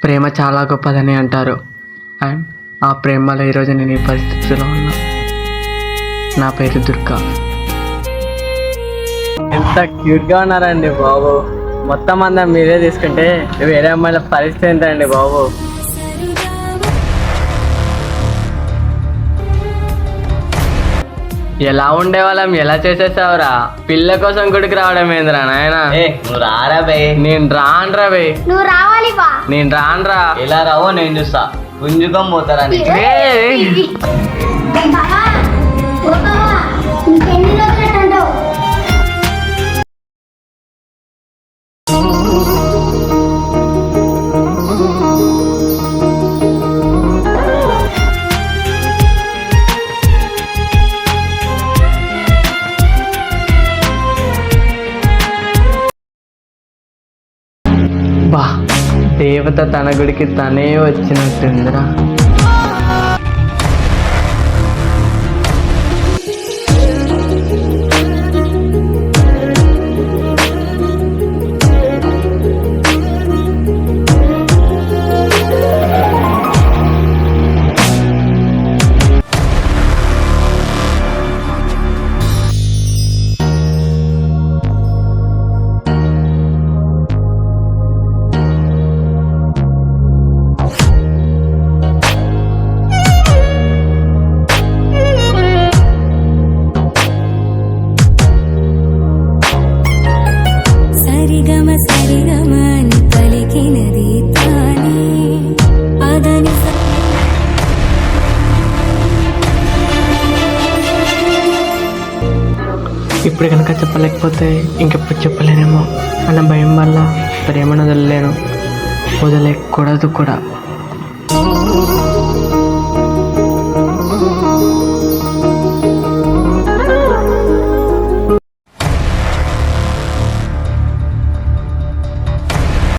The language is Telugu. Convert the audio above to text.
ప్రేమ చాలా గొప్పదని అంటారు. అండ్ ఆ ప్రేమలో ఈరోజు నేను ఈ పరిస్థితిలో ఉన్నా. నా పేరు దుర్గా. ఎంత క్యూట్గా ఉన్నారండి బాబు. మొత్తం అంతా మీరే తీసుకుంటే వేరే అమ్మాయిల పరిస్థితి ఏంటండి బాబు? ఎలా ఉండేవాళ్ళం, ఎలా చేసేసావురా? పిల్ల కోసం గుడికి రావడం ఏందిరా నాయనా? నువ్వు రారా బే. నేను రానురా బే. నువ్వు రావాలి బా. నేను రానురా. ఎలా రావో నేను చూస్తా. గుంజుకం పోతారా నీకు? బావా, ఓ బావా, ఇంకెన్ని రోజులు అంటావు? బా, దేవత తన గుడికి తనే వచ్చినట్టుందిరా. సరిగమ సరిగమ అని పలికినది తానే అదని ఇప్పుడు కనుక చెప్పలేకపోతే ఇంకెప్పుడు చెప్పలేనేమో అన్న భయం వల్ల ప్రేమను వదలలేను, వదలకూడదు కూడా.